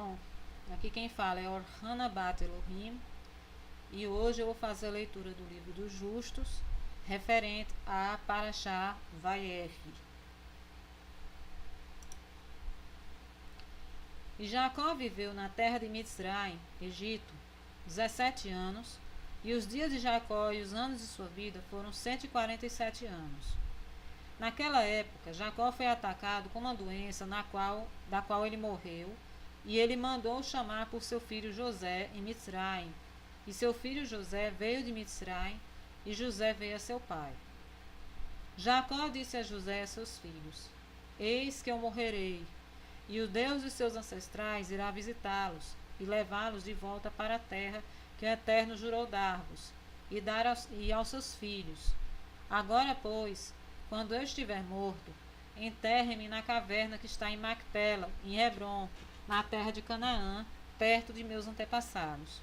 Bom, aqui quem fala é Orhana Bat Elohim, e hoje eu vou fazer a leitura do livro dos Justos, referente a Parashá Vayechi. E Jacó viveu na terra de Mitzraim, Egito, 17 anos, e os dias de Jacó e os anos de sua vida foram 147 anos. Naquela época, Jacó foi atacado com uma doença da qual ele morreu, e ele mandou chamar por seu filho José em Mitzraim. E seu filho José veio de Mitzraim, e José veio a seu pai. Jacó disse a José e a seus filhos: Eis que eu morrerei, e o Deus de seus ancestrais irá visitá-los, e levá-los de volta para a terra que o Eterno jurou dar-vos, e aos seus filhos. Agora, pois, quando eu estiver morto, enterre-me na caverna que está em Macpela, em Hebrom, na terra de Canaã, perto de meus antepassados.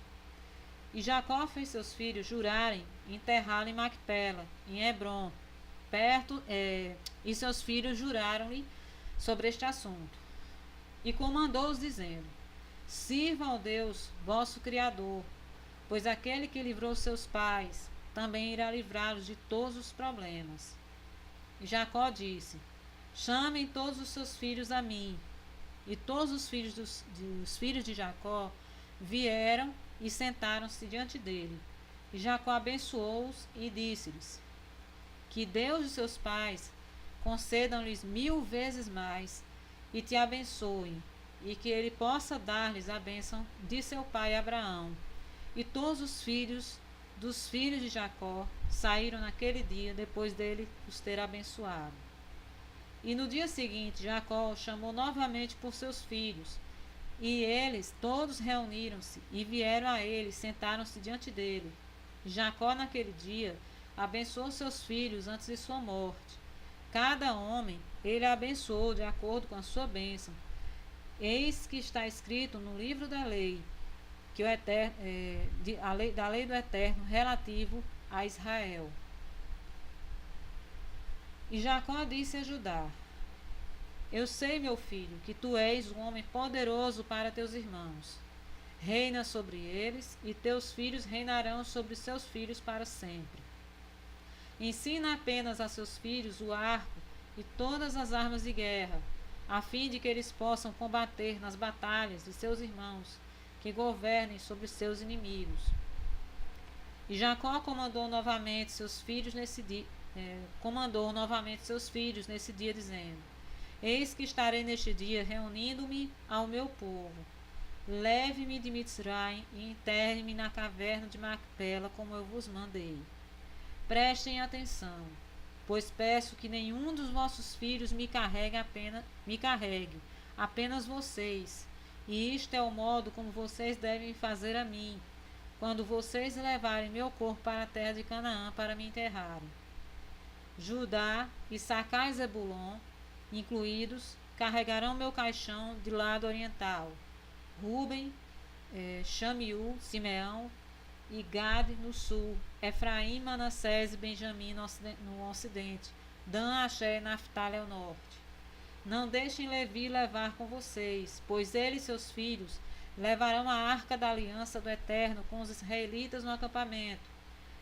E Jacó fez seus filhos jurarem enterrá-lo em Macpela, em Hebrom, e seus filhos juraram-lhe sobre este assunto. E comandou-os, dizendo: Sirvam ao Deus, vosso Criador, pois aquele que livrou seus pais também irá livrá-los de todos os problemas. E Jacó disse: Chamem todos os seus filhos a mim. E todos os filhos dos filhos de Jacó vieram e sentaram-se diante dele. E Jacó abençoou-os e disse-lhes: Que Deus de seus pais concedam-lhes 1000 vezes mais e te abençoem, e que ele possa dar-lhes a bênção de seu pai Abraão. E todos os filhos dos filhos de Jacó saíram naquele dia, depois dele os ter abençoado. E no dia seguinte, Jacó chamou novamente por seus filhos, e eles todos reuniram-se e vieram a ele, sentaram-se diante dele. Jacó, naquele dia, abençoou seus filhos antes de sua morte. Cada homem ele abençoou de acordo com a sua bênção. Eis que está escrito no livro da lei, que da lei do Eterno relativo a Israel. E Jacó disse a Judá: Eu sei, meu filho, que tu és um homem poderoso para teus irmãos. Reina sobre eles, e teus filhos reinarão sobre seus filhos para sempre. Ensina apenas a seus filhos o arco e todas as armas de guerra, a fim de que eles possam combater nas batalhas de seus irmãos, que governem sobre seus inimigos. E Jacó comandou novamente seus filhos nesse dia, dizendo: Eis que estarei neste dia reunindo-me ao meu povo. Leve-me de Mitzraim e enterre-me na caverna de Macpela, como eu vos mandei. Prestem atenção, pois peço que nenhum dos vossos filhos me carregue, apenas vocês. E isto é o modo como vocês devem fazer a mim, quando vocês levarem meu corpo para a terra de Canaã para me enterrarem. Judá, Issacar e Zebulon, incluídos, carregarão meu caixão de lado oriental. Ruben, Shamiú, Simeão e Gade no sul, Efraim, Manassés e Benjamim no ocidente, Dan, Asher e Naftali ao norte. Não deixem Levi levar com vocês, pois ele e seus filhos levarão a arca da aliança do Eterno com os israelitas no acampamento.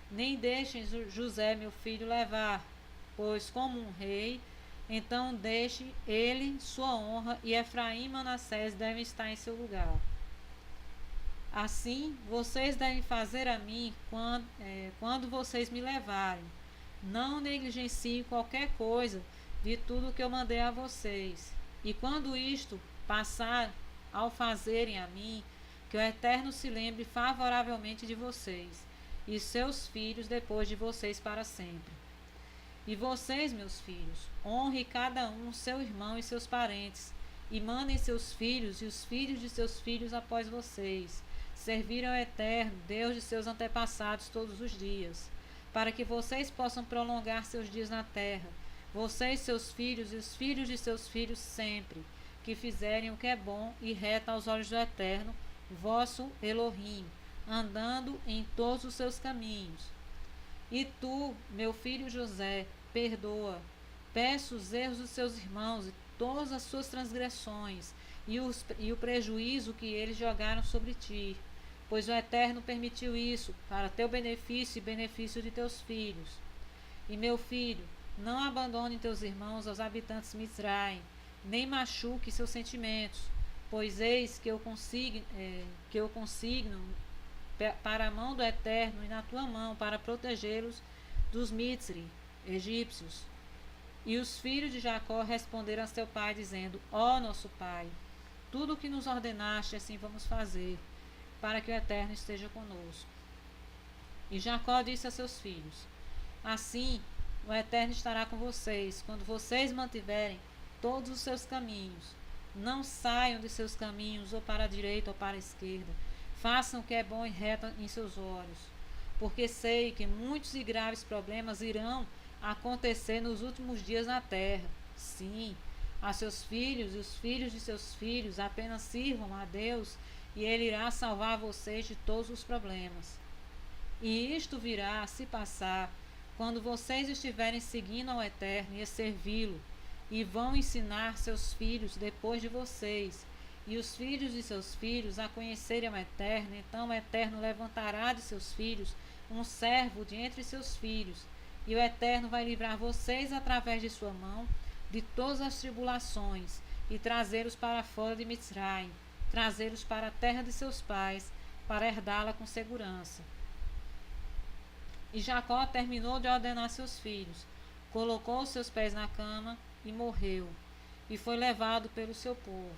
Nem deixem José, meu filho, levar, pois como um rei, então deixe ele sua honra, e Efraim e Manassés devem estar em seu lugar. Assim, vocês devem fazer a mim quando vocês me levarem. Não negligenciem qualquer coisa de tudo que eu mandei a vocês. E quando isto passar, ao fazerem a mim, que o Eterno se lembre favoravelmente de vocês e seus filhos depois de vocês para sempre. E vocês, meus filhos, honrem cada um seu irmão e seus parentes, e mandem seus filhos e os filhos de seus filhos após vocês servir ao Eterno, Deus de seus antepassados todos os dias, para que vocês possam prolongar seus dias na terra, vocês, seus filhos e os filhos de seus filhos sempre, que fizerem o que é bom e reto aos olhos do Eterno, vosso Elohim, andando em todos os seus caminhos. E tu, meu filho José, perdoa, peço os erros dos seus irmãos todas as suas transgressões e o prejuízo que eles jogaram sobre ti, pois o Eterno permitiu isso para teu benefício e benefício de teus filhos. E meu filho, não abandone teus irmãos aos habitantes de Mizraim, nem machuque seus sentimentos, pois eis que eu consigno para a mão do Eterno e na tua mão para protegê-los dos Mitzri, egípcios. E os filhos de Jacó responderam a seu pai, dizendo: Ó nosso pai, tudo o que nos ordenaste, assim vamos fazer, para que o Eterno esteja conosco. E Jacó disse a seus filhos: Assim o Eterno estará com vocês, quando vocês mantiverem todos os seus caminhos. Não saiam de seus caminhos, ou para a direita ou para a esquerda. Façam o que é bom e reto em seus olhos, porque sei que muitos e graves problemas irão acontecer nos últimos dias na terra. Sim, a seus filhos e os filhos de seus filhos apenas sirvam a Deus, e Ele irá salvar vocês de todos os problemas. E isto virá a se passar quando vocês estiverem seguindo ao Eterno e a servi-lo, e vão ensinar seus filhos depois de vocês, e os filhos de seus filhos a conhecerem o Eterno. Então o Eterno levantará de seus filhos um servo de entre seus filhos, e o Eterno vai livrar vocês através de sua mão de todas as tribulações, e trazê-los para fora de Mizraim, trazê-los para a terra de seus pais, para herdá-la com segurança. E Jacó terminou de ordenar seus filhos, colocou os seus pés na cama e morreu, e foi levado pelo seu povo.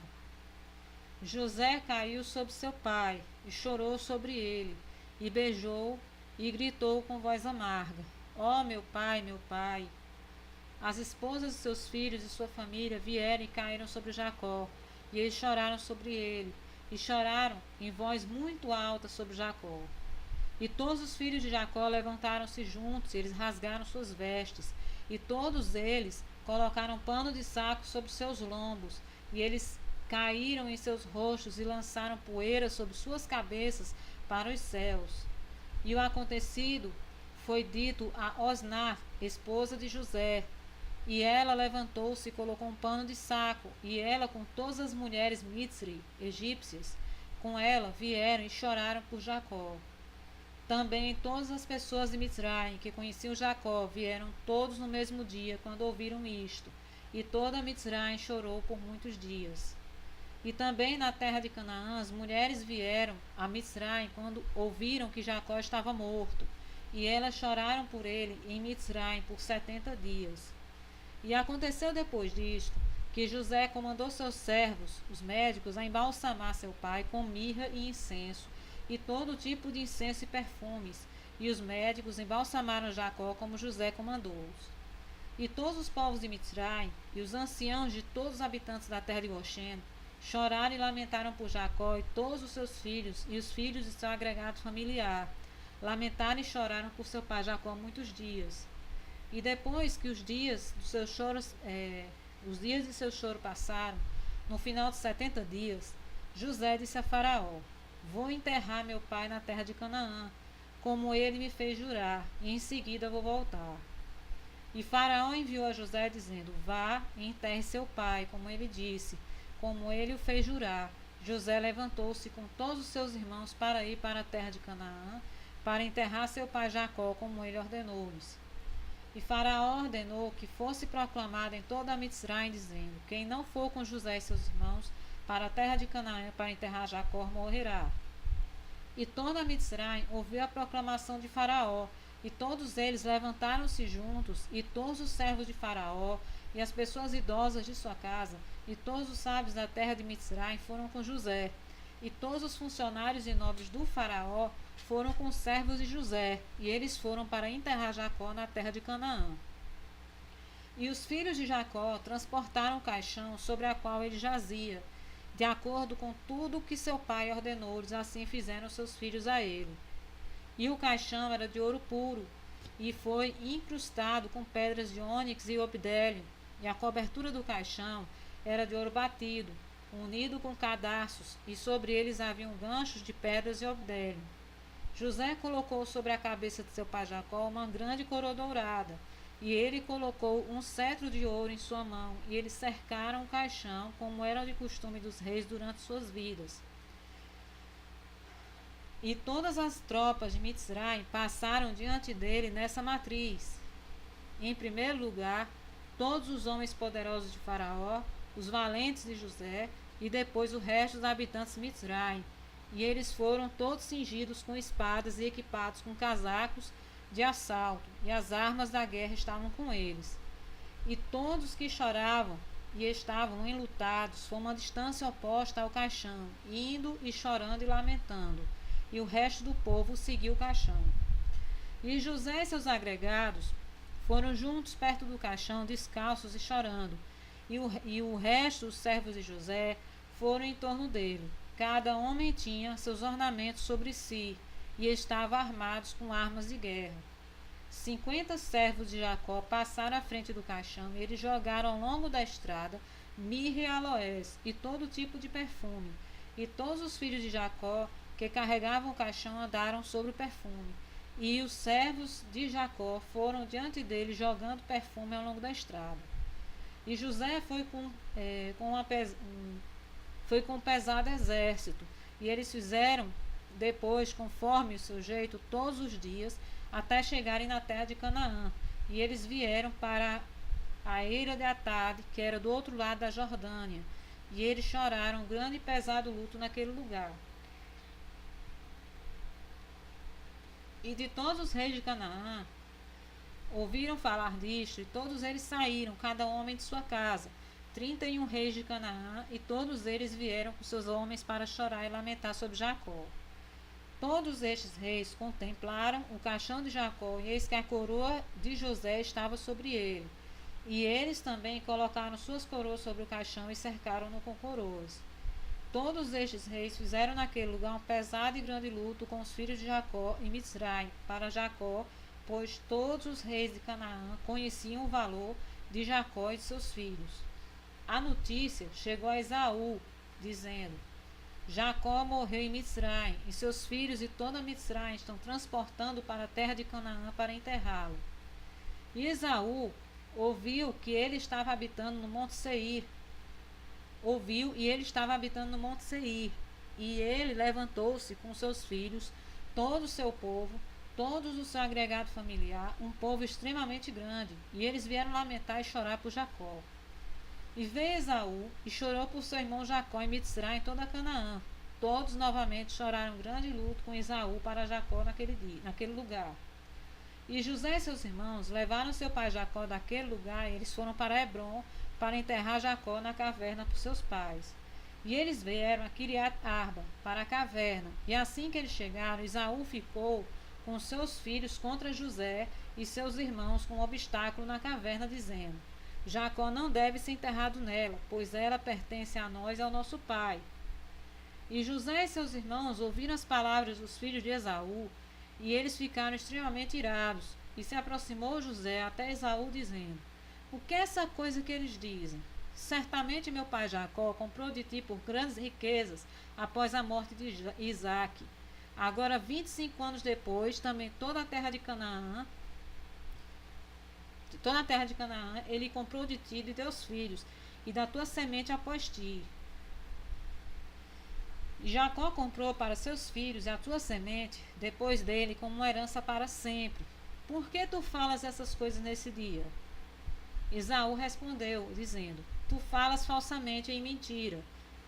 José caiu sobre seu pai, e chorou sobre ele, e beijou, e gritou com voz amarga: Ó meu pai, meu pai! As esposas de seus filhos e sua família vieram e caíram sobre Jacó, e eles choraram sobre ele, e choraram em voz muito alta sobre Jacó. E todos os filhos de Jacó levantaram-se juntos, e eles rasgaram suas vestes, e todos eles colocaram pano de saco sobre seus lombos, e eles caíram em seus rostos e lançaram poeira sobre suas cabeças para os céus. E o acontecido foi dito a Osná, esposa de José, e ela levantou-se e colocou um pano de saco, e ela com todas as mulheres Mitzri, egípcias, com ela vieram e choraram por Jacó. Também todas as pessoas de Mizraim que conheciam Jacó vieram todos no mesmo dia quando ouviram isto, e toda Mizraim chorou por muitos dias. E também na terra de Canaã as mulheres vieram a Mizraim quando ouviram que Jacó estava morto, e elas choraram por ele em Mizraim por 70 dias. E aconteceu depois disto, que José comandou seus servos, os médicos, a embalsamar seu pai com mirra e incenso, e todo tipo de incenso e perfumes, e os médicos embalsamaram Jacó como José comandou-os. E todos os povos de Mizraim, e os anciãos de todos os habitantes da terra de Goshen, choraram e lamentaram por Jacó e todos os seus filhos, e os filhos de seu agregado familiar. Lamentaram e choraram por seu pai Jacó muitos dias. E depois que os dias de seu choro passaram, no final de 70 dias, José disse a Faraó: Vou enterrar meu pai na terra de Canaã, como ele me fez jurar, e em seguida vou voltar. E Faraó enviou a José, dizendo: Vá e enterre seu pai, como ele disse, como ele o fez jurar. José levantou-se com todos os seus irmãos para ir para a terra de Canaã, para enterrar seu pai Jacó, como ele ordenou-lhes. E Faraó ordenou que fosse proclamado em toda a Mizraim, dizendo: Quem não for com José e seus irmãos para a terra de Canaã para enterrar Jacó morrerá. E toda a Mizraim ouviu a proclamação de Faraó, e todos eles levantaram-se juntos, e todos os servos de Faraó, e as pessoas idosas de sua casa, e todos os sábios da terra de Mizraim foram com José, e todos os funcionários e nobres do Faraó foram com os servos de José, e eles foram para enterrar Jacó na terra de Canaã. E os filhos de Jacó transportaram o caixão sobre a qual ele jazia, de acordo com tudo o que seu pai ordenou-lhes, assim fizeram seus filhos a ele. E o caixão era de ouro puro, e foi incrustado com pedras de ônix e obdélio, e a cobertura do caixão era de ouro batido, unido com cadarços, e sobre eles haviam ganchos de pedras de obdélio. José colocou sobre a cabeça de seu pai Jacó uma grande coroa dourada, E ele colocou um cetro de ouro em sua mão, e eles cercaram o caixão, como era de costume dos reis durante suas vidas. E todas as tropas de Mitzrayim passaram diante dele nessa matriz. Em primeiro lugar, todos os homens poderosos de Faraó, os valentes de José, e depois o resto dos habitantes de Mitzrayim. E eles foram todos cingidos com espadas e equipados com casacos de assalto, e as armas da guerra estavam com eles. E todos que choravam e estavam enlutados foram a uma distância oposta ao caixão, indo e chorando e lamentando. E o resto do povo seguiu o caixão. E José e seus agregados foram juntos perto do caixão, descalços e chorando. E o resto dos servos de José foram em torno dele. Cada homem tinha seus ornamentos sobre si, e estavam armados com armas de guerra. 50 servos de Jacó passaram à frente do caixão, e eles jogaram ao longo da estrada mirra e aloés, e todo tipo de perfume. E todos os filhos de Jacó que carregavam o caixão andaram sobre o perfume. E os servos de Jacó foram diante dele jogando perfume ao longo da estrada. E José foi com um pesado exército, e eles fizeram depois, conforme o seu jeito, todos os dias, até chegarem na terra de Canaã. E eles vieram para a eira de Atade, que era do outro lado da Jordânia, e eles choraram um grande e pesado luto naquele lugar. E de todos os reis de Canaã ouviram falar disto, e todos eles saíram, cada homem de sua casa, 31 reis de Canaã, e todos eles vieram com seus homens para chorar e lamentar sobre Jacó. Todos estes reis contemplaram o caixão de Jacó, e eis que a coroa de José estava sobre ele. E eles também colocaram suas coroas sobre o caixão e cercaram-no com coroas. Todos estes reis fizeram naquele lugar um pesado e grande luto com os filhos de Jacó e Mitzrayim para Jacó, pois todos os reis de Canaã conheciam o valor de Jacó e de seus filhos. A notícia chegou a Esaú, dizendo: Jacó morreu em Mitzrayim, e seus filhos e toda Mitzrayim estão transportando para a terra de Canaã para enterrá-lo. E Esaú ouviu que ele estava habitando no Monte Seir. E ele levantou-se com seus filhos, todo o seu povo, todos o seu agregado familiar, um povo extremamente grande, e eles vieram lamentar e chorar por Jacó. E veio Esaú e chorou por seu irmão Jacó em Mitzrayim, em toda Canaã. Todos novamente choraram grande luto com Esaú para Jacó naquele lugar. E José e seus irmãos levaram seu pai Jacó daquele lugar, e eles foram para Hebrom para enterrar Jacó na caverna por seus pais. E eles vieram a Kiriat Arba para a caverna. E assim que eles chegaram, Esaú ficou com seus filhos contra José e seus irmãos com um obstáculo na caverna, dizendo: Jacó não deve ser enterrado nela, pois ela pertence a nós e ao nosso pai. E José e seus irmãos ouviram as palavras dos filhos de Esaú, e eles ficaram extremamente irados. E se aproximou José até Esaú, dizendo: O que é essa coisa que eles dizem? Certamente meu pai Jacó comprou de ti por grandes riquezas após a morte de Isaque. Agora, 25 anos depois, também toda a terra de Canaã, ele comprou de ti e de teus filhos, e da tua semente após ti. Jacó comprou para seus filhos e a tua semente, depois dele, como uma herança para sempre. Por que tu falas essas coisas nesse dia? Esaú respondeu, dizendo: Tu falas falsamente e em mentira,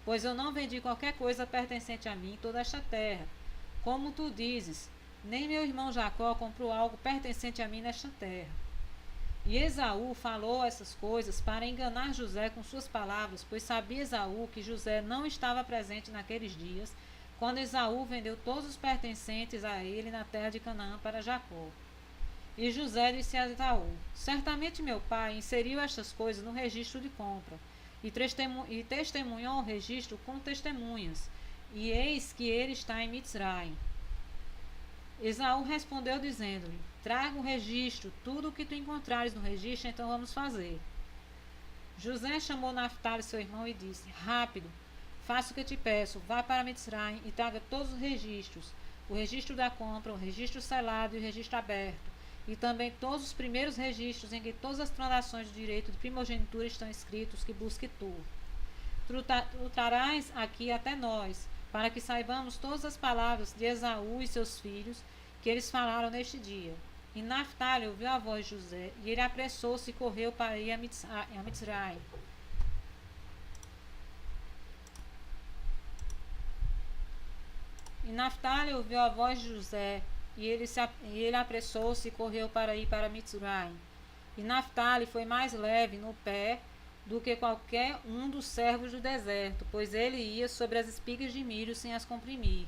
pois eu não vendi qualquer coisa pertencente a mim em toda esta terra. Como tu dizes, nem meu irmão Jacó comprou algo pertencente a mim nesta terra. E Esaú falou essas coisas para enganar José com suas palavras, pois sabia Esaú que José não estava presente naqueles dias, quando Esaú vendeu todos os pertencentes a ele na terra de Canaã para Jacó. E José disse a Esaú: Certamente meu pai inseriu estas coisas no registro de compra, e testemunhou o registro com testemunhas, e eis que ele está em Mitzrayim. Esaú respondeu, dizendo-lhe: Traga o registro, tudo o que tu encontrares no registro, então vamos fazer. José chamou Naftali, seu irmão, e disse: Rápido, faça o que te peço, vá para Mitzrayim e traga todos os registros, o registro da compra, o registro selado e o registro aberto, e também todos os primeiros registros em que todas as transações de direito de primogenitura estão escritos, que busque tu. Tu trarás aqui até nós, para que saibamos todas as palavras de Esaú e seus filhos, que eles falaram neste dia. E Naftali ouviu a voz de José, e ele apressou-se e correu para ir a Mitzraim. E Naftali ouviu a voz de José, e ele apressou-se e correu para ir para Mitzraim. E Naftali foi mais leve no pé do que qualquer um dos servos do deserto, pois ele ia sobre as espigas de milho sem as comprimir.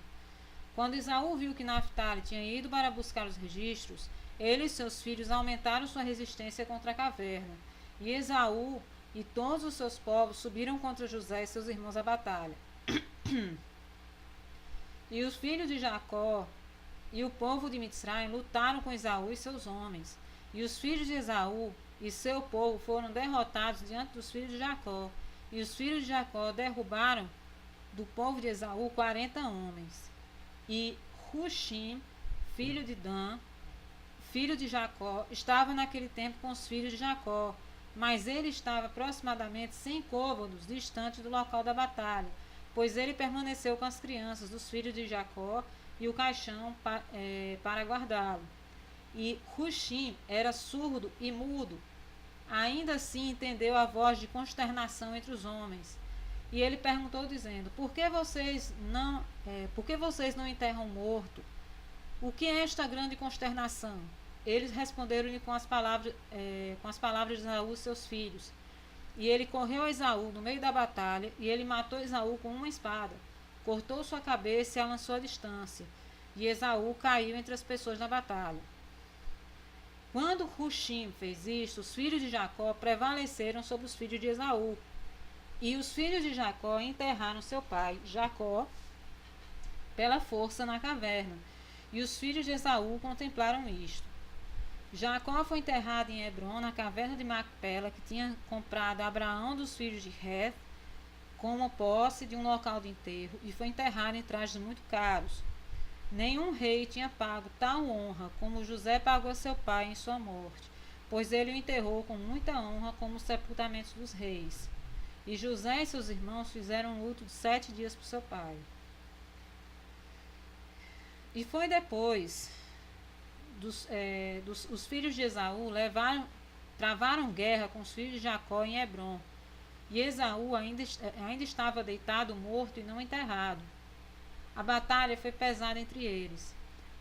Quando Esaú viu que Naftali tinha ido para buscar os registros, ele e seus filhos aumentaram sua resistência contra a caverna. E Esaú e todos os seus povos subiram contra José e seus irmãos à batalha. E os filhos de Jacó e o povo de Mitzraim lutaram com Esaú e seus homens. E os filhos de Esaú e seu povo foram derrotados diante dos filhos de Jacó. E os filhos de Jacó derrubaram do povo de Esaú 40 homens. E Hushim, filho de Dan, filho de Jacó, estava naquele tempo com os filhos de Jacó, mas ele estava aproximadamente 100 côvados distante do local da batalha, pois ele permaneceu com as crianças dos filhos de Jacó e o caixão para guardá-lo. E Hushim era surdo e mudo. Ainda assim entendeu a voz de consternação entre os homens. E ele perguntou, dizendo: Por que vocês não enterram o morto? O que é esta grande consternação? Eles responderam-lhe com as palavras de Esaú e seus filhos. E ele correu a Esaú no meio da batalha, e ele matou Esaú com uma espada, cortou sua cabeça e a lançou à distância. E Esaú caiu entre as pessoas da batalha. Quando Hushim fez isto, os filhos de Jacó prevaleceram sobre os filhos de Esaú. E os filhos de Jacó enterraram seu pai, Jacó, pela força na caverna. E os filhos de Esaú contemplaram isto. Jacó foi enterrado em Hebron, na caverna de Macpela, que tinha comprado Abraão dos filhos de Heth, como posse de um local de enterro, e foi enterrado em trajes muito caros. Nenhum rei tinha pago tal honra como José pagou a seu pai em sua morte, pois ele o enterrou com muita honra como os sepultamentos dos reis. E José e seus irmãos fizeram um luto de 7 dias por seu pai. E foi depois os filhos de Esaú travaram guerra com os filhos de Jacó em Hebron. E Esaú ainda estava deitado morto e não enterrado. A batalha foi pesada entre eles.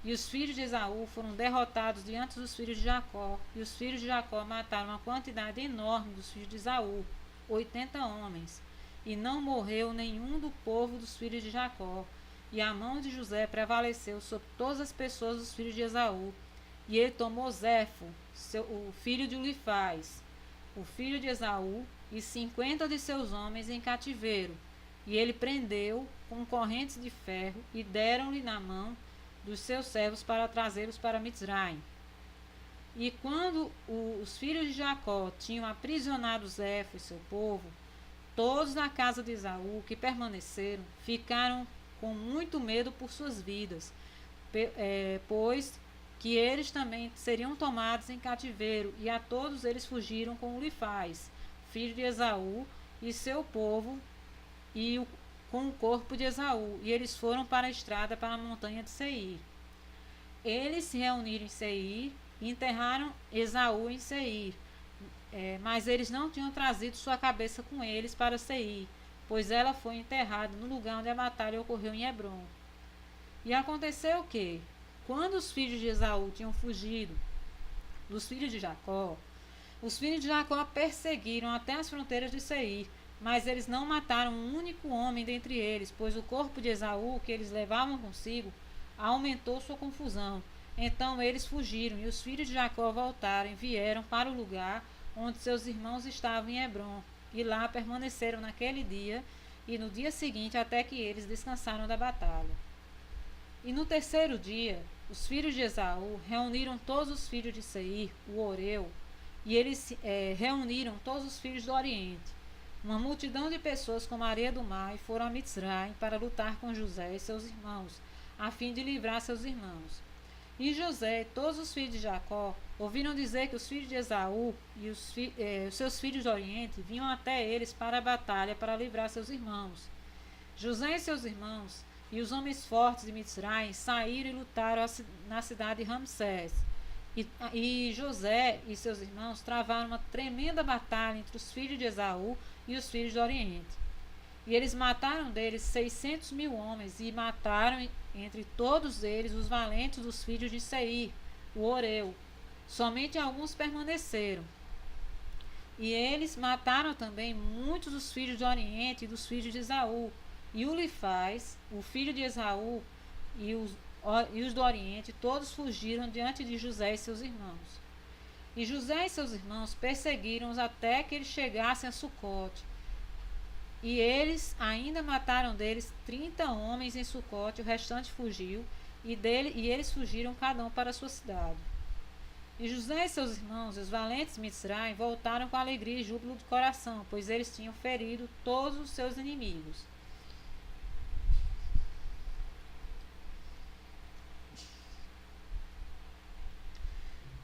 E os filhos de Esaú foram derrotados diante dos filhos de Jacó. E os filhos de Jacó mataram uma quantidade enorme dos filhos de Esaú, 80 homens. E não morreu nenhum do povo dos filhos de Jacó. E a mão de José prevaleceu sobre todas as pessoas dos filhos de Esaú. E ele tomou Zefo, o filho de Ulifaz, o filho de Esaú, e 50 de seus homens em cativeiro. E ele prendeu com correntes de ferro e deram-lhe na mão dos seus servos para trazê-los para Mitzraim. E quando os filhos de Jacó tinham aprisionado Zefo e seu povo, todos na casa de Esaú que permaneceram ficaram com muito medo por suas vidas, pois que eles também seriam tomados em cativeiro, e a todos eles fugiram com Ulifaz, filho de Esaú, e seu povo, com o corpo de Esaú, e eles foram para a estrada para a montanha de Seir. Eles se reuniram em Seir e enterraram Esaú em Seir, mas eles não tinham trazido sua cabeça com eles para Seir, pois ela foi enterrada no lugar onde a batalha ocorreu em Hebron. E aconteceu que, quando os filhos de Esaú tinham fugido dos filhos de Jacó, os filhos de Jacó perseguiram até as fronteiras de Seir, mas eles não mataram um único homem dentre eles, pois o corpo de Esaú que eles levavam consigo aumentou sua confusão. Então eles fugiram, e os filhos de Jacó voltaram e vieram para o lugar onde seus irmãos estavam em Hebron, e lá permaneceram naquele dia e no dia seguinte até que eles descansaram da batalha. E no terceiro dia, os filhos de Esaú reuniram todos os filhos de Seir, o Oreu, e eles reuniram todos os filhos do Oriente, uma multidão de pessoas como a areia do mar, e foram a Mitzraim para lutar com José e seus irmãos, a fim de livrar seus irmãos. E José e todos os filhos de Jacó ouviram dizer que os filhos de Esaú e os seus filhos do Oriente vinham até eles para a batalha para livrar seus irmãos. José e seus irmãos e os homens fortes de Mitzraim saíram e lutaram na cidade de Ramsés. E José e seus irmãos travaram uma tremenda batalha entre os filhos de Esaú e os filhos do Oriente. E eles mataram deles 600.000 homens, e mataram entre todos eles os valentes dos filhos de Seir, o Oreu. Somente alguns permaneceram. E eles mataram também muitos dos filhos do Oriente e dos filhos de Esaú. E Ulifaz, o filho de Esaú, e os do Oriente, todos fugiram diante de José e seus irmãos. E José e seus irmãos perseguiram-os até que eles chegassem a Sucote. E eles ainda mataram deles 30 homens em Sucote, o restante fugiu, e eles fugiram cada um para a sua cidade. E José e seus irmãos, os valentes Mitzraim, voltaram com alegria e júbilo de coração, pois eles tinham ferido todos os seus inimigos.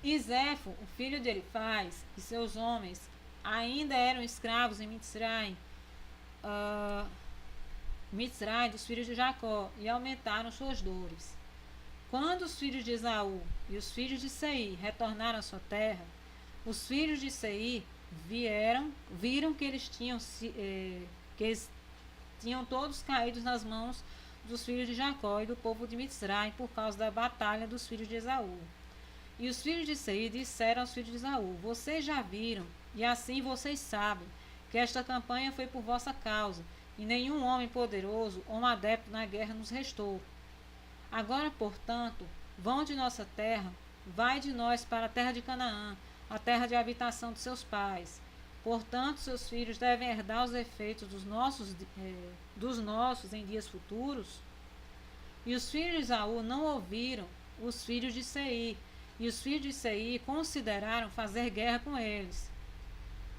E Zefo, o filho de Elifaz, e seus homens ainda eram escravos em Mitzraim, dos filhos de Jacó, e aumentaram suas dores. Quando os filhos de Esaú e os filhos de Seir retornaram à sua terra, os filhos de Seir viram que eles tinham todos caído nas mãos dos filhos de Jacó e do povo de Mitzraim por causa da batalha dos filhos de Esaú. E os filhos de Seir disseram aos filhos de Esaú: vocês já viram, e assim vocês sabem, que esta campanha foi por vossa causa, e nenhum homem poderoso ou adepto na guerra nos restou. Agora, portanto, vão de nossa terra, vai de nós para a terra de Canaã, a terra de habitação de seus pais. Portanto, seus filhos devem herdar os efeitos dos nossos em dias futuros. E os filhos de Esaú não ouviram os filhos de Seir, e os filhos de Seir consideraram fazer guerra com eles.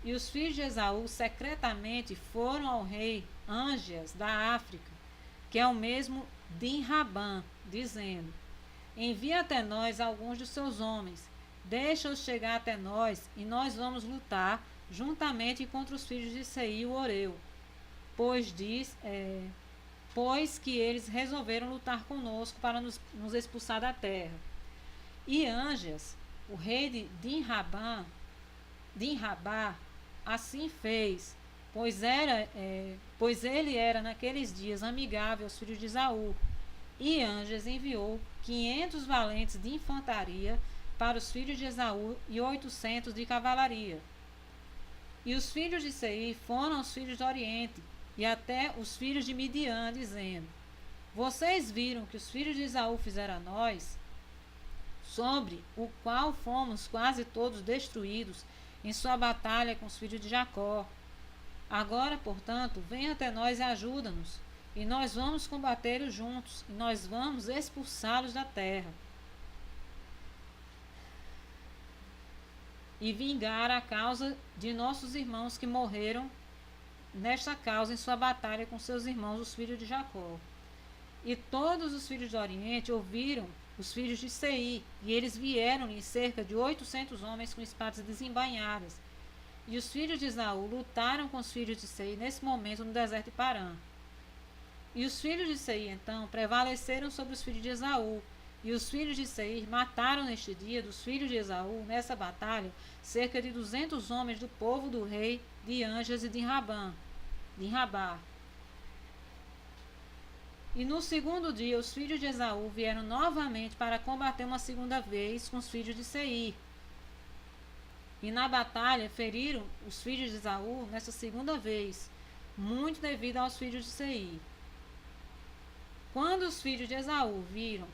E os filhos de Esaú secretamente foram ao rei Ângeas da África, que é o mesmo Dinrabã, dizendo: envia até nós alguns dos seus homens, deixa-os chegar até nós, e nós vamos lutar juntamente contra os filhos de Seir, o Oreu, pois que eles resolveram lutar conosco para nos expulsar da terra. E Ângeas, o rei de Dinrabá, assim fez, pois ele era naqueles dias amigável aos filhos de Esaú. E Ângeas enviou 500 valentes de infantaria para os filhos de Esaú e 800 de cavalaria. E os filhos de Seir foram aos filhos do Oriente e até os filhos de Midian, dizendo: vocês viram que os filhos de Esaú fizeram a nós, sobre o qual fomos quase todos destruídos em sua batalha com os filhos de Jacó. Agora, portanto, venha até nós e ajuda-nos, e nós vamos combatê-los juntos, e nós vamos expulsá-los da terra. E vingar a causa de nossos irmãos que morreram nesta causa em sua batalha com seus irmãos, os filhos de Jacó. E todos os filhos do Oriente ouviram os filhos de Seir, e eles vieram-lhe cerca de 800 homens com espadas desembainhadas. E os filhos de Esaú lutaram com os filhos de Seir nesse momento no deserto de Parã. E os filhos de Seir, então, prevaleceram sobre os filhos de Esaú, e os filhos de Seir mataram neste dia dos filhos de Esaú, nessa batalha, cerca de 200 homens do povo do rei de Ângeas e de Rabá. E no segundo dia, os filhos de Esaú vieram novamente para combater uma segunda vez com os filhos de Seir. E na batalha feriram os filhos de Esaú nessa segunda vez, muito devido aos filhos de Seir. Quando os filhos de Esaú viram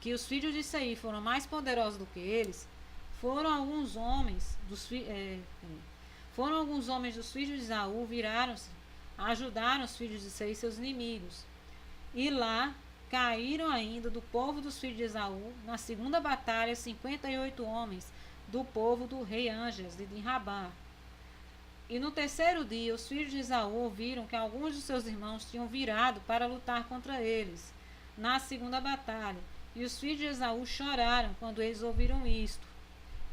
que os filhos de Seir foram mais poderosos do que eles, foram alguns homens dos filhos de Esaú, viraram-se, ajudaram os filhos de Seir, seus inimigos. E lá caíram ainda do povo dos filhos de Esaú, na segunda batalha, 58 homens do povo do rei Ângeas de Dinrabá. E no terceiro dia, os filhos de Esaú ouviram que alguns de seus irmãos tinham virado para lutar contra eles na segunda batalha, E os filhos de Esaú choraram quando eles ouviram isto.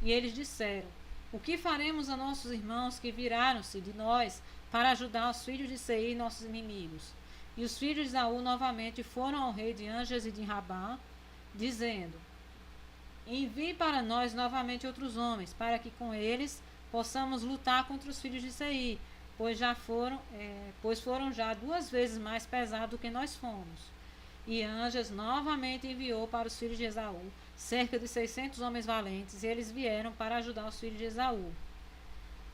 E eles disseram: O que faremos a nossos irmãos que viraram-se de nós para ajudar os filhos de Seir, nossos inimigos? E os filhos de Esaú novamente foram ao rei de Anjas e de Rabá, dizendo: Envie para nós novamente outros homens, para que com eles possamos lutar contra os filhos de Seir, pois foram já 2 vezes mais pesados do que nós fomos. E Anjas novamente enviou para os filhos de Esaú cerca de 600 homens valentes, e eles vieram para ajudar os filhos de Esaú.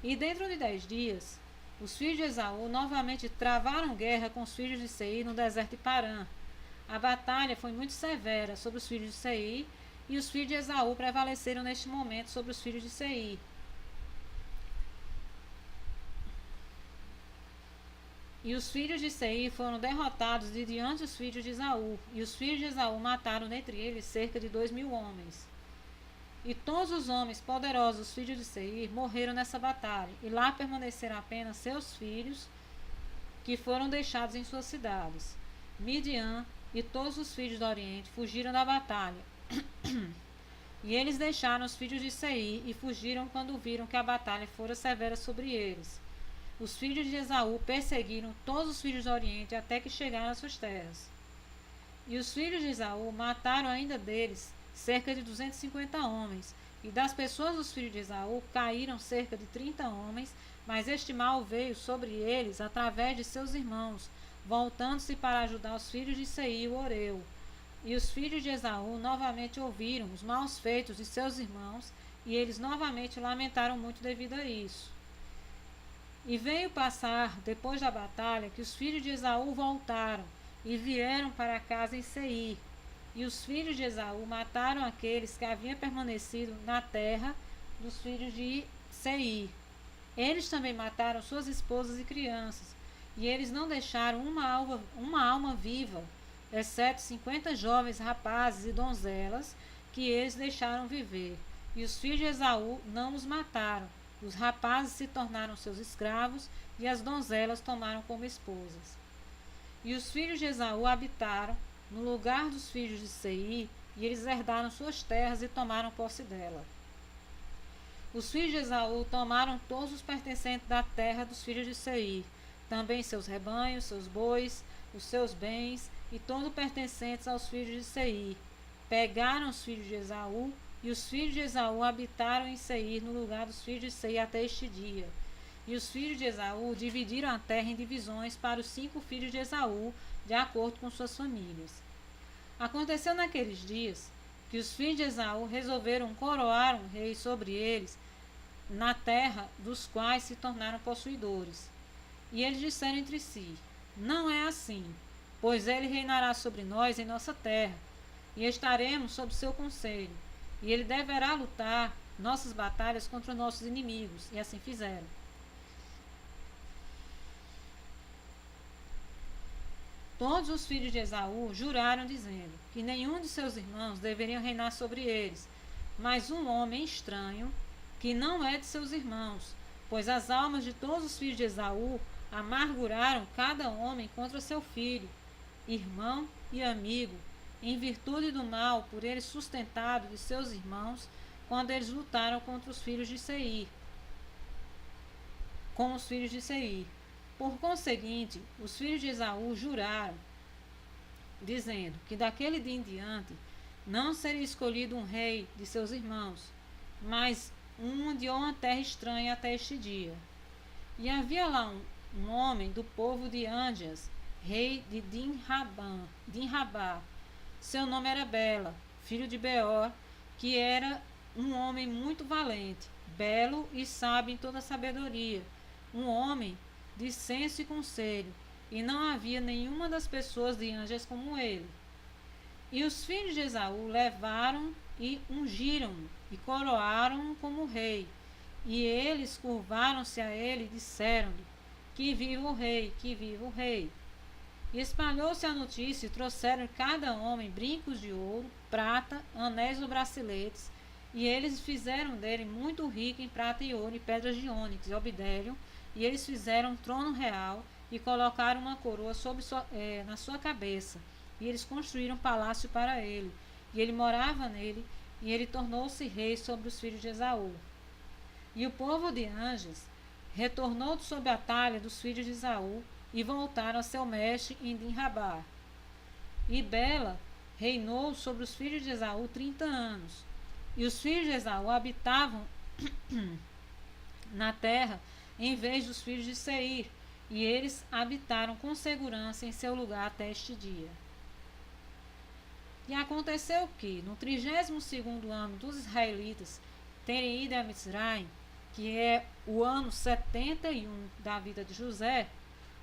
E dentro de 10 dias, os filhos de Esaú novamente travaram guerra com os filhos de Seir no deserto de Parã. A batalha foi muito severa sobre os filhos de Seir, e os filhos de Esaú prevaleceram neste momento sobre os filhos de Seir. E os filhos de Seir foram derrotados de diante dos filhos de Esaú, e os filhos de Esaú mataram dentre eles cerca de 2.000 homens. E todos os homens poderosos dos filhos de Seir morreram nessa batalha, e lá permaneceram apenas seus filhos, que foram deixados em suas cidades. Midian e todos os filhos do Oriente fugiram da batalha. E eles deixaram os filhos de Seir e fugiram quando viram que a batalha fora severa sobre eles. Os filhos de Esaú perseguiram todos os filhos do Oriente até que chegaram às suas terras. E os filhos de Esaú mataram ainda deles cerca de 250 homens, e das pessoas dos filhos de Esaú caíram cerca de 30 homens, mas este mal veio sobre eles através de seus irmãos, voltando-se para ajudar os filhos de Seir, o Oreu. E os filhos de Esaú novamente ouviram os maus feitos de seus irmãos, e eles novamente lamentaram muito devido a isso. E veio passar, depois da batalha, que os filhos de Esaú voltaram e vieram para casa em Seir. E os filhos de Esaú mataram aqueles que haviam permanecido na terra dos filhos de Seir. Eles também mataram suas esposas e crianças, e eles não deixaram uma alma viva, exceto 50 jovens rapazes e donzelas, que eles deixaram viver. E os filhos de Esaú não os mataram. Os rapazes se tornaram seus escravos, e as donzelas tomaram como esposas. E os filhos de Esaú habitaram no lugar dos filhos de Seir, e eles herdaram suas terras e tomaram posse dela. Os filhos de Esaú tomaram todos os pertencentes da terra dos filhos de Seir, também seus rebanhos, seus bois, os seus bens, e todo pertencentes aos filhos de Seir. Pegaram os filhos de Esaú, e os filhos de Esaú habitaram em Seir no lugar dos filhos de Seir até este dia. E os filhos de Esaú dividiram a terra em divisões para os 5 filhos de Esaú, de acordo com suas famílias. Aconteceu naqueles dias que os filhos de Esaú resolveram coroar um rei sobre eles, na terra dos quais se tornaram possuidores. E eles disseram entre si: Não é assim, pois ele reinará sobre nós em nossa terra, e estaremos sob seu conselho. E ele deverá lutar nossas batalhas contra nossos inimigos. E assim fizeram. Todos os filhos de Esaú juraram, dizendo que nenhum de seus irmãos deveria reinar sobre eles, mas um homem estranho, que não é de seus irmãos, pois as almas de todos os filhos de Esaú amarguraram cada homem contra seu filho, irmão e amigo, em virtude do mal por ele sustentado de seus irmãos, quando eles lutaram contra os filhos de Seir, com os filhos de Seir. Por conseguinte, os filhos de Esaú juraram, dizendo que daquele dia em diante não seria escolhido um rei de seus irmãos, mas um de uma terra estranha até este dia. E havia lá um homem do povo de Ândias, rei de Dinrabá. Seu nome era Bela, filho de Beor, que era um homem muito valente, belo e sábio em toda a sabedoria, um homem de senso e conselho, e não havia nenhuma das pessoas de Ândias como ele. E os filhos de Esaú levaram e ungiram-no, e coroaram-no como rei. E eles curvaram-se a ele e disseram-lhe: Que viva o rei, que viva o rei. E espalhou-se a notícia, e trouxeram cada homem brincos de ouro, prata, anéis ou braceletes, e eles fizeram dele muito rico em prata e ouro, e pedras de ônix e obidélio, e eles fizeram um trono real, e colocaram uma coroa na sua cabeça, e eles construíram um palácio para ele, e ele morava nele, e ele tornou-se rei sobre os filhos de Esaú. E o povo de Anges retornou sob a talha dos filhos de Esaú, e voltaram a seu mestre em Dinrabá. E Bela reinou sobre os filhos de Esaú 30 anos. E os filhos de Esaú habitavam na terra em vez dos filhos de Seir, e eles habitaram com segurança em seu lugar até este dia. E aconteceu que, no 32º ano dos israelitas terem ido a Mitzraim, que é o ano 71 da vida de José,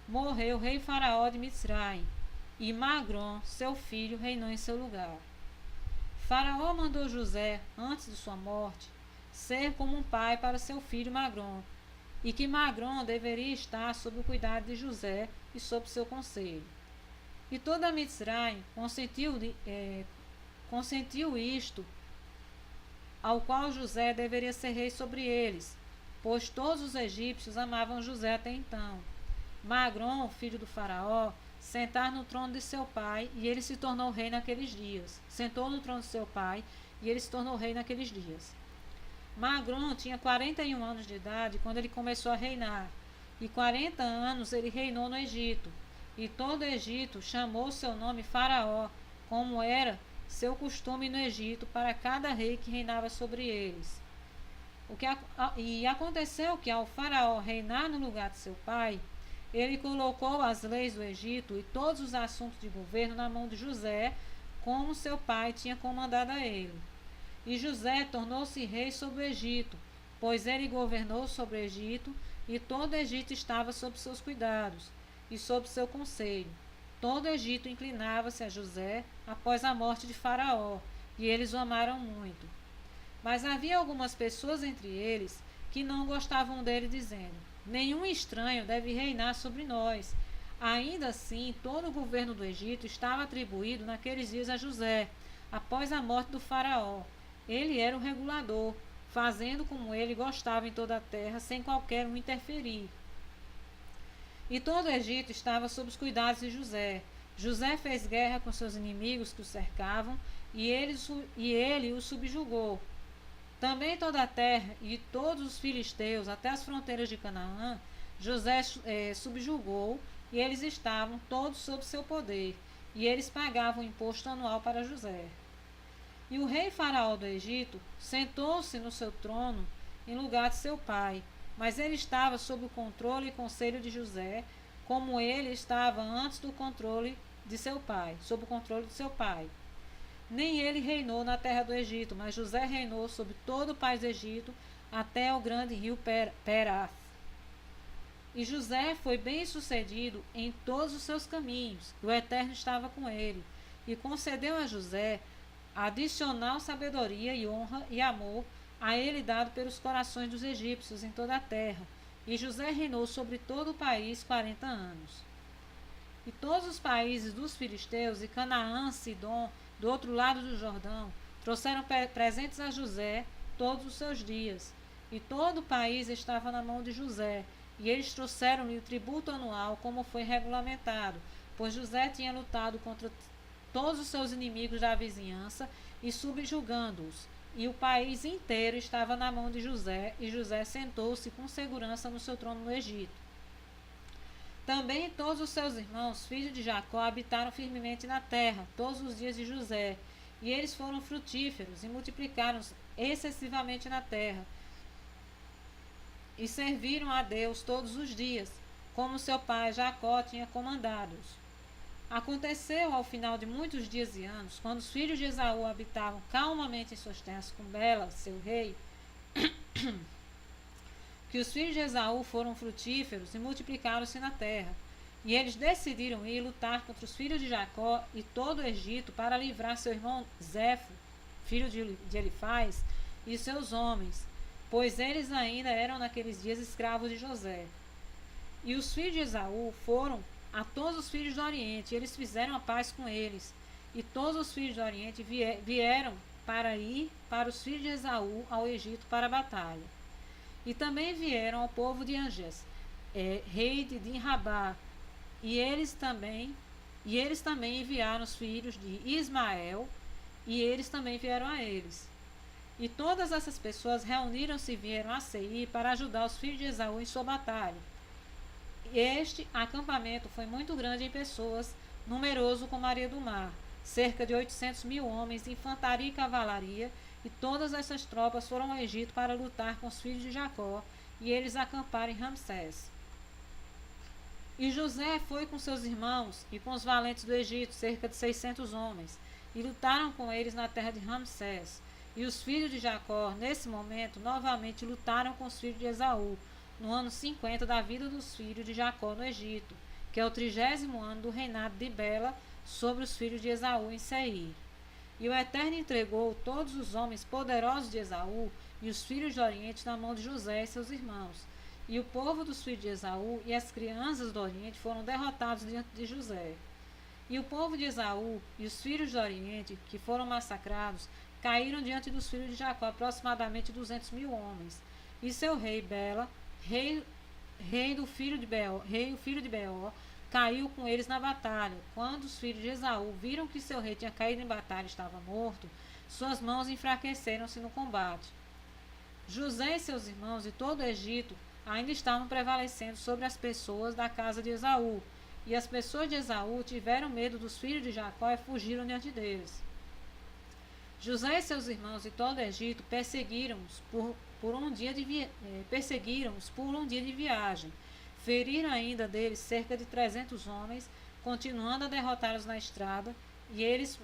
morreu o rei Faraó de Mitzraim, e Magrom, seu filho, reinou em seu lugar. Faraó mandou José, antes de sua morte, ser como um pai para seu filho Magrom, e que Magrom deveria estar sob o cuidado de José e sob seu conselho. E toda Mitzraim consentiu isto, ao qual José deveria ser rei sobre eles, pois todos os egípcios amavam José até então. Magrom, filho do faraó, sentar no trono de seu pai, e ele se tornou rei naqueles dias. Sentou no trono de seu pai, e ele se tornou rei naqueles dias. Magrom tinha 41 anos de idade quando ele começou a reinar, e 40 anos ele reinou no Egito. E todo o Egito chamou seu nome Faraó, como era seu costume no Egito para cada rei que reinava sobre eles. E aconteceu que, ao Faraó reinar no lugar de seu pai, ele colocou as leis do Egito e todos os assuntos de governo na mão de José, como seu pai tinha comandado a ele. E José tornou-se rei sobre o Egito, pois ele governou sobre o Egito, e todo o Egito estava sob seus cuidados e sob seu conselho. Todo o Egito inclinava-se a José após a morte de Faraó, e eles o amaram muito. Mas havia algumas pessoas entre eles que não gostavam dele, dizendo: nenhum estranho deve reinar sobre nós. Ainda assim, todo o governo do Egito estava atribuído naqueles dias a José, após a morte do faraó. Ele era o regulador, fazendo como ele gostava em toda a terra, sem qualquer um interferir. E todo o Egito estava sob os cuidados de José. José fez guerra com seus inimigos que o cercavam, e ele os subjugou. Também toda a terra e todos os filisteus, até as fronteiras de Canaã, José subjugou, e eles estavam todos sob seu poder, e eles pagavam imposto anual para José. E o rei Faraó do Egito sentou-se no seu trono em lugar de seu pai, mas ele estava sob o controle e conselho de José, como ele estava antes do controle de seu pai, sob o controle de seu pai. Nem ele reinou na terra do Egito, mas José reinou sobre todo o país do Egito, até o grande rio Perath. E José foi bem sucedido em todos os seus caminhos, e o Eterno estava com ele, e concedeu a José adicional sabedoria e honra e amor a ele dado pelos corações dos egípcios em toda a terra. E José reinou sobre todo o país 40 anos. E todos os países dos filisteus e Canaã, Sidom, do outro lado do Jordão, trouxeram presentes a José todos os seus dias. E todo o país estava na mão de José, e eles trouxeram-lhe o tributo anual, como foi regulamentado, pois José tinha lutado contra todos os seus inimigos da vizinhança e subjugando-os. E o país inteiro estava na mão de José, e José sentou-se com segurança no seu trono no Egito. Também todos os seus irmãos, filhos de Jacó, habitaram firmemente na terra, todos os dias de José, e eles foram frutíferos e multiplicaram-se excessivamente na terra, e serviram a Deus todos os dias, como seu pai Jacó tinha comandado-os. Aconteceu ao final de muitos dias e anos, quando os filhos de Esaú habitavam calmamente em suas terras com Bela, seu rei, que os filhos de Esaú foram frutíferos e multiplicaram-se na terra. E eles decidiram ir lutar contra os filhos de Jacó e todo o Egito para livrar seu irmão Zefo, filho de Elifaz, e seus homens, pois eles ainda eram naqueles dias escravos de José. E os filhos de Esaú foram a todos os filhos do Oriente, e eles fizeram a paz com eles. E todos os filhos do Oriente vieram para ir para os filhos de Esaú ao Egito para a batalha. E também vieram ao povo de Anges, rei de Dinrabá, e eles também enviaram os filhos de Ismael e eles também vieram a eles. E todas essas pessoas reuniram-se e vieram a Seir para ajudar os filhos de Esaú em sua batalha. Este acampamento foi muito grande em pessoas, numeroso como a areia do mar, cerca de 800.000 homens de infantaria e cavalaria, e todas essas tropas foram ao Egito para lutar com os filhos de Jacó, e eles acamparam em Ramsés. E José foi com seus irmãos e com os valentes do Egito, cerca de 600 homens, e lutaram com eles na terra de Ramsés. E os filhos de Jacó, nesse momento, novamente lutaram com os filhos de Esaú, no ano 50 da vida dos filhos de Jacó no Egito, que é o 30º ano do reinado de Bela sobre os filhos de Esaú em Seir. E o Eterno entregou todos os homens poderosos de Esaú e os filhos do Oriente na mão de José e seus irmãos. E o povo dos filhos de Esaú e as crianças do Oriente foram derrotados diante de José. E o povo de Esaú e os filhos do Oriente, que foram massacrados, caíram diante dos filhos de Jacó, aproximadamente 200.000 homens. E seu rei Bela, rei o filho de Beor, caiu com eles na batalha. Quando os filhos de Esaú viram que seu rei tinha caído em batalha e estava morto, suas mãos enfraqueceram-se no combate. José e seus irmãos e todo o Egito ainda estavam prevalecendo sobre as pessoas da casa de Esaú, e as pessoas de Esaú tiveram medo dos filhos de Jacó e fugiram diante deles. José e seus irmãos e todo o Egito perseguiram-os por um dia de viagem. Feriram ainda deles cerca de 300 homens, continuando a derrotá-los na estrada, e eles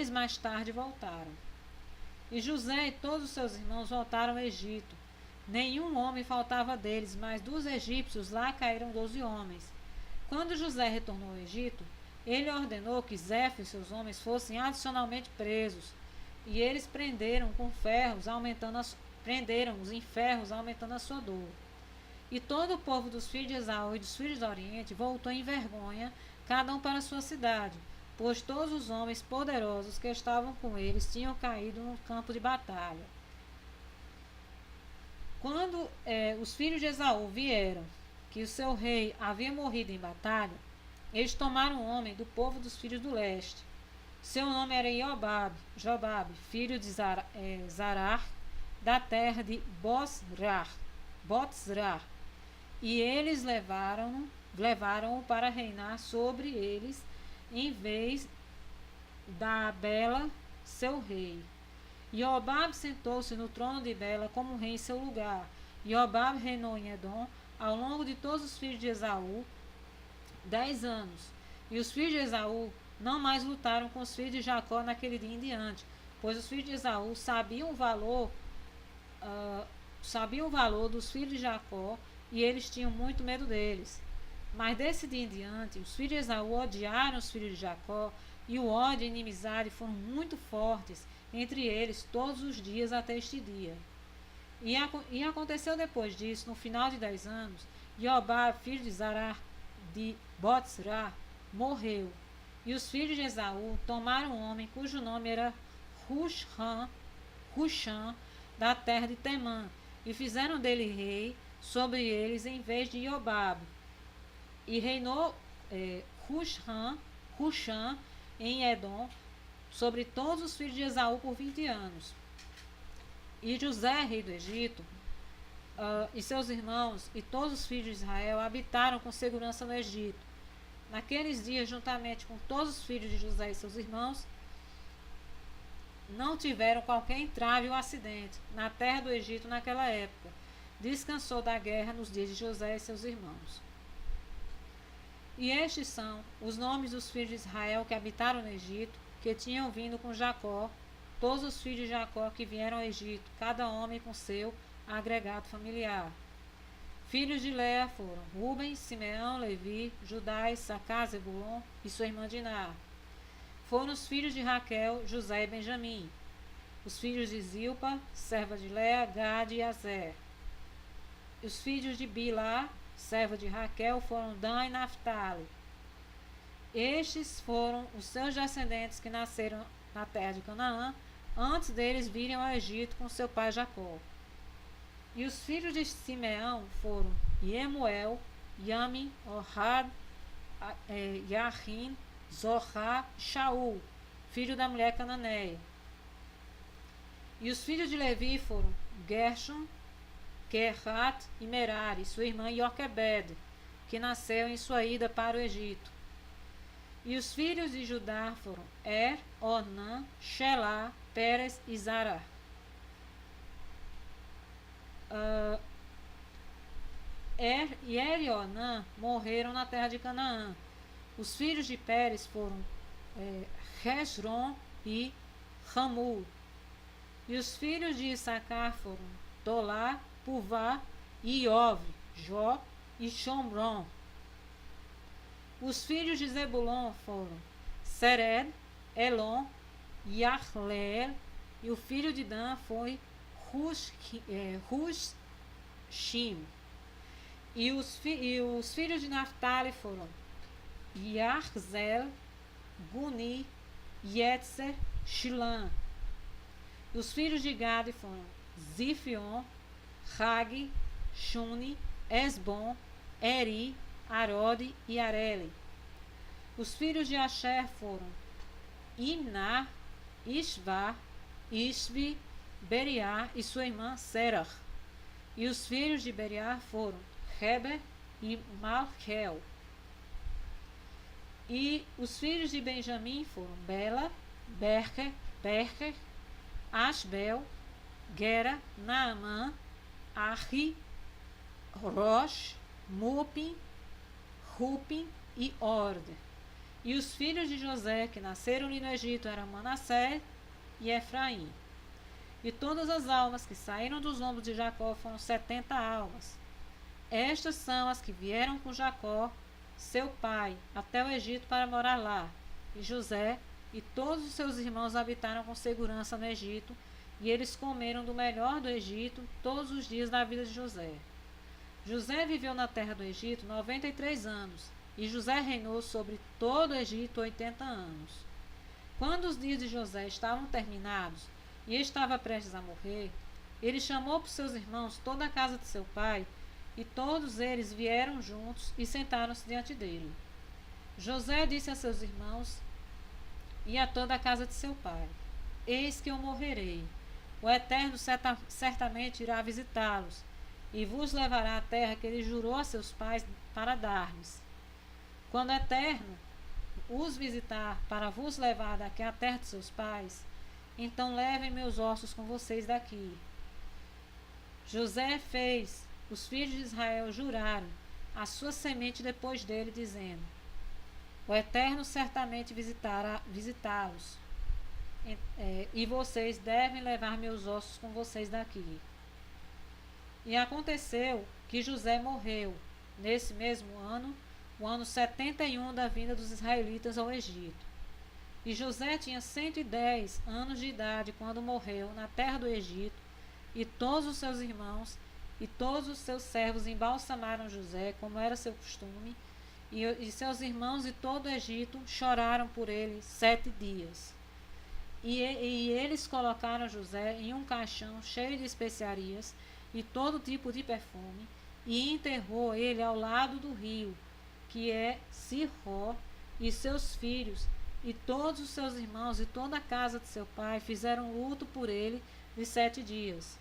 mais tarde voltaram. E José e todos os seus irmãos voltaram ao Egito. Nenhum homem faltava deles, mas dos egípcios lá caíram 12 homens. Quando José retornou ao Egito, ele ordenou que Zéfiro e seus homens fossem adicionalmente presos, e eles prenderam-os em ferros, aumentando a sua dor. E todo o povo dos filhos de Esaú e dos filhos do Oriente voltou em vergonha, cada um para a sua cidade, pois todos os homens poderosos que estavam com eles tinham caído no campo de batalha. Quando os filhos de Esaú vieram que o seu rei havia morrido em batalha, eles tomaram um homem do povo dos filhos do leste. Seu nome era Jobabe, filho de Zarar, da terra de Botzrar. E eles levaram-o para reinar sobre eles, em vez da Bela, seu rei. Jobabe sentou-se no trono de Bela como rei em seu lugar. Jobabe reinou em Edom ao longo de todos os filhos de Esaú 10 anos. E os filhos de Esaú não mais lutaram com os filhos de Jacó naquele dia em diante, pois os filhos de Esaú sabiam o valor dos filhos de Jacó, e eles tinham muito medo deles. Mas desse dia em diante, os filhos de Esaú odiaram os filhos de Jacó, e o ódio e a inimizade foram muito fortes entre eles todos os dias até este dia. E aconteceu depois disso, no final de 10 anos, Jobabe, filho de Zarar de Botzrar, morreu. E os filhos de Esaú tomaram um homem cujo nome era Husham, da terra de Temã, e fizeram dele rei sobre eles em vez de Jobabe. E reinou Husham em Edom sobre todos os filhos de Esaú por 20 anos. E José, rei do Egito, e seus irmãos e todos os filhos de Israel habitaram com segurança no Egito. Naqueles dias, juntamente com todos os filhos de José e seus irmãos, não tiveram qualquer entrave ou acidente na terra do Egito naquela época. Descansou da guerra nos dias de José e seus irmãos. E estes são os nomes dos filhos de Israel que habitaram no Egito, que tinham vindo com Jacó, todos os filhos de Jacó que vieram ao Egito, cada homem com seu agregado familiar. Filhos de Léa foram Rúben, Simeão, Levi, Judá, Issacar, Zebulon e sua irmã Diná. Foram os filhos de Raquel, José e Benjamim. Os filhos de Zilpa, serva de Léa, Gade e Azer. Os filhos de Bilá, serva de Raquel, foram Dan e Naphtali. Estes foram os seus descendentes que nasceram na terra de Canaã, antes deles virem ao Egito com seu pai Jacó. E os filhos de Simeão foram Yemuel, Yamin, Ohad, Yahin, Zohar e Shaul, filho da mulher cananeia. E os filhos de Levi foram Gershon, Kehat e Merari, sua irmã Joquebed, que nasceu em sua ida para o Egito. E os filhos de Judá foram Onã, Shelá, Pérez e Zará. E e Onã morreram na terra de Canaã. Os filhos de Pérez foram Hezron e Ramul. E os filhos de Issacar foram Tolá, Puvá e Iove, Jó e Shomron. Os filhos de Zebulon foram Sered, Elon e Arleel. E o filho de Dan foi Hushim. E os filhos de Naphtali foram Yarzel, Guni, Yetzer, Shilan. Os filhos de Gade foram Zifion, Hag, Shuni, Esbon, Eri, Arode e Areli. Os filhos de Asher foram Imná, Ishvá, Ishvi, Beriá e sua irmã Serach. E os filhos de Beriá foram Heber e Malchel. E os filhos de Benjamim foram Bela, Berker, Ashbel, Gera, Naamã, Ahi, Rosh, Mupim, Rupim e Orde. E os filhos de José, que nasceram-lhe no Egito, eram Manassés e Efraim. E todas as almas que saíram dos ombros de Jacó foram 70 almas. Estas são as que vieram com Jacó, seu pai, até o Egito para morar lá. E José e todos os seus irmãos habitaram com segurança no Egito, e eles comeram do melhor do Egito todos os dias da vida de José. José viveu na terra do Egito 93 anos, e José reinou sobre todo o Egito 80 anos. Quando os dias de José estavam terminados e estava prestes a morrer, ele chamou por seus irmãos toda a casa de seu pai, e todos eles vieram juntos e sentaram-se diante dele. José disse a seus irmãos e a toda a casa de seu pai: Eis que eu morrerei. O Eterno certamente irá visitá-los, e vos levará à terra que ele jurou a seus pais para dar-lhes. Quando o Eterno os visitar para vos levar daqui à terra de seus pais, então levem meus ossos com vocês daqui. José fez os filhos de Israel jurarem a sua semente depois dele, dizendo: O Eterno certamente visitá-los, e vocês devem levar meus ossos com vocês daqui. E aconteceu que José morreu nesse mesmo ano, o ano 71 da vinda dos israelitas ao Egito. E José tinha 110 anos de idade quando morreu na terra do Egito, e todos os seus irmãos e todos os seus servos embalsamaram José, como era seu costume, e seus irmãos e todo o Egito choraram por ele 7 dias. E eles colocaram José em um caixão cheio de especiarias e todo tipo de perfume, e enterrou ele ao lado do rio, que é Siró, e seus filhos e todos os seus irmãos e toda a casa de seu pai fizeram luto por ele de 7 dias.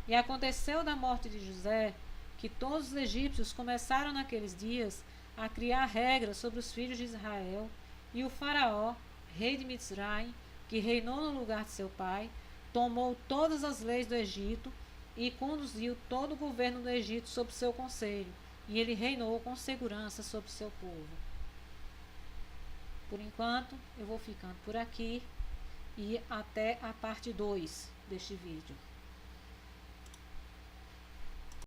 E aconteceu da morte de José, que todos os egípcios começaram naqueles dias a criar regras sobre os filhos de Israel, e o faraó, rei de Mitzraim, que reinou no lugar de seu pai, tomou todas as leis do Egito e conduziu todo o governo do Egito sob seu conselho, e ele reinou com segurança sobre seu povo. Por enquanto, eu vou ficando por aqui, e até a parte 2 deste vídeo.